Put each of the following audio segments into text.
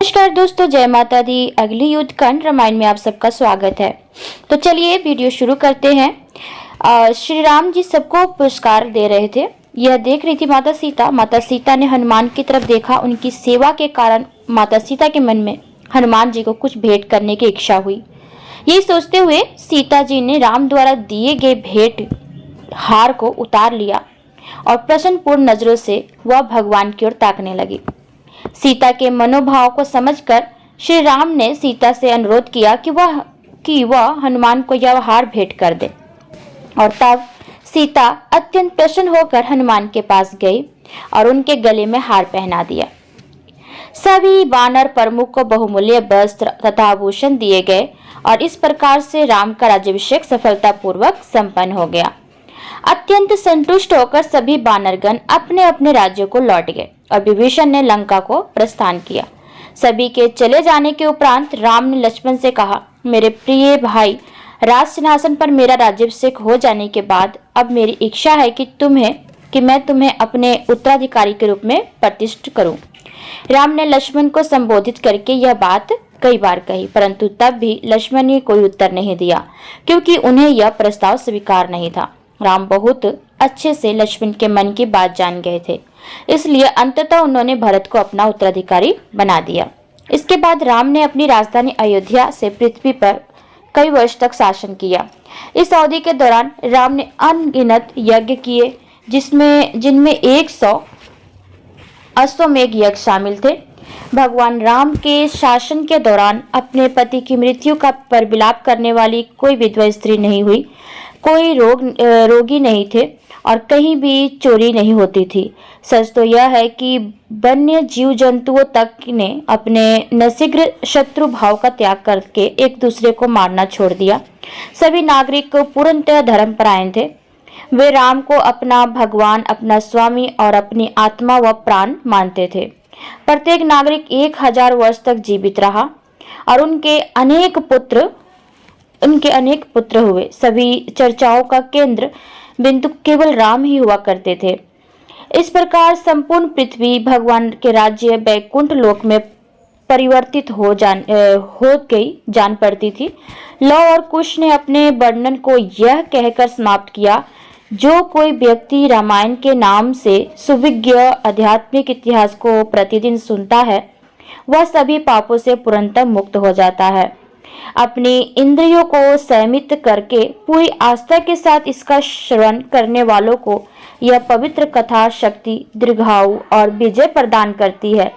नमस्कार दोस्तों, जय माता दी। अगली युद्ध कांड रामायण में आप सबका स्वागत है। तो चलिए वीडियो शुरू करते हैं। श्री राम जी सबको पुरस्कार दे रहे थे। यह देख रही थी माता सीता। माता सीता ने हनुमान की तरफ देखा। उनकी सेवा के कारण माता सीता के मन में हनुमान जी को कुछ भेंट करने की इच्छा हुई। यही सोचते हुए सीता जी ने राम द्वारा दिए गए भेंट हार को उतार लिया और प्रसन्नपूर्ण नजरों से वह भगवान की ओर ताकने लगी। सीता के मनोभाव को समझकर श्री राम ने सीता से अनुरोध किया कि वह हनुमान को यह हार भेंट कर दे। और तब सीता अत्यंत प्रसन्न होकर हनुमान के पास गई और उनके गले में हार पहना दिया। सभी वानर प्रमुख को बहुमूल्य वस्त्र तथा आभूषण दिए गए और इस प्रकार से राम का राज्याभिषेक सफलतापूर्वक संपन्न हो गया। अत्यंत संतुष्ट होकर सभी वानरगण अपने अपने राज्यों को लौट गए और विभीषण ने लंका को प्रस्थान किया। सभी के चले जाने के उपरांत राम ने लक्ष्मण से कहा, मेरे प्रिय भाई, राज सिंहासन पर मेरा राज्याभिषेक हो जाने के बाद अब मेरी इच्छा है कि मैं तुम्हें अपने उत्तराधिकारी के रूप में प्रतिष्ठित करूं। राम ने लक्ष्मण को संबोधित करके यह बात कई बार कही, परंतु तब भी लक्ष्मण ने कोई उत्तर नहीं दिया, क्योंकि उन्हें यह प्रस्ताव स्वीकार नहीं था। राम बहुत अच्छे से लक्ष्मण के मन की बात जान गए थे, इसलिए अंततः उन्होंने भरत को अपना उत्तराधिकारी बना दिया। इसके बाद राम ने अपनी राजधानी अयोध्या से पृथ्वी पर कई वर्ष तक शासन किया। इस अवधि के दौरान राम ने अनगिनत यज्ञ किए, जिनमें 100 अश्वमेध यज्ञ शामिल थे। भगवान राम के शासन के दौरान अपने पति की मृत्यु का परविलाप करने वाली कोई विधवा स्त्री नहीं हुई, कोई रोगी नहीं थे और कहीं भी चोरी नहीं होती थी। सच तो यह है कि वन्य जीव जंतुओं तक ने अपने नसीग्र शत्रु भाव का त्याग करके एक दूसरे को मारना छोड़ दिया। सभी नागरिक पूर्णतः धर्मपरायण थे। वे राम को अपना भगवान, अपना स्वामी और अपनी आत्मा व प्राण मानते थे। प्रत्येक नागरिक 1000 वर्ष तक जीवित रहा और उनके अनेक पुत्र हुए। सभी चर्चाओं का केंद्र बिंदु केवल राम ही हुआ करते थे। इस प्रकार संपूर्ण पृथ्वी भगवान के राज्य बैकुंठ लोक में परिवर्तित हो गई जान पड़ती थी। लव और कुश ने अपने वर्णन को यह कहकर समाप्त किया, जो कोई व्यक्ति रामायण के नाम से सुविज्ञ आध्यात्मिक इतिहास को प्रतिदिन सुनता है, वह सभी पापों से पूर्णतः मुक्त हो जाता है। अपनी इंद्रियों को संयमित करके पूरी आस्था के साथ इसका श्रवण करने वालों को यह पवित्र कथा शक्ति, दीर्घायु और विजय प्रदान करती है।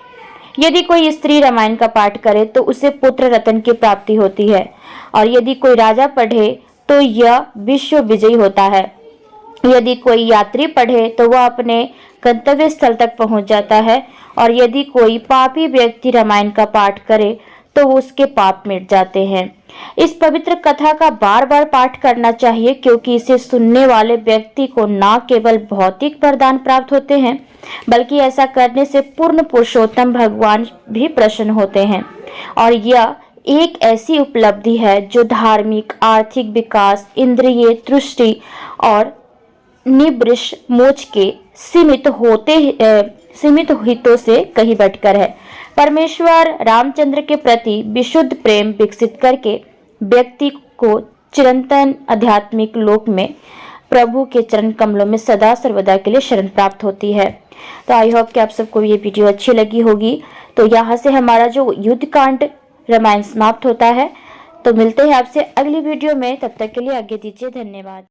यदि कोई स्त्री रामायण का पाठ करे तो उसे पुत्र रत्न की प्राप्ति होती है और यदि कोई राजा पढ़े तो यह विश्व विजयी होता है। यदि कोई यात्री पढ़े तो वह अपने गंतव्य स्थल तक पहुंच जाता है और यदि कोई पापी व्यक्ति रामायण का पाठ करे तो उसके पाप मिट जाते हैं। इस पवित्र कथा का बार बार पाठ करना चाहिए, क्योंकि इसे सुनने वाले व्यक्ति को न केवल भौतिक वरदान प्राप्त होते हैं, बल्कि ऐसा करने से पूर्ण पुरुषोत्तम भगवान भी प्रसन्न होते हैं। और यह एक ऐसी उपलब्धि है जो धार्मिक, आर्थिक विकास, इंद्रिय तुष्टि और निवृष मोक्ष के सीमित हितों से कहीं बढ़कर है। परमेश्वर रामचंद्र के प्रति विशुद्ध प्रेम विकसित करके व्यक्ति को चिरंतन आध्यात्मिक लोक में प्रभु के चरण कमलों में सदा सर्वदा के लिए शरण प्राप्त होती है। तो आई होप कि आप सबको ये वीडियो अच्छी लगी होगी। तो यहाँ से हमारा जो युद्ध कांड रामायण समाप्त होता है। तो मिलते हैं आपसे अगली वीडियो में, तब तक के लिए आज्ञा दीजिए। धन्यवाद।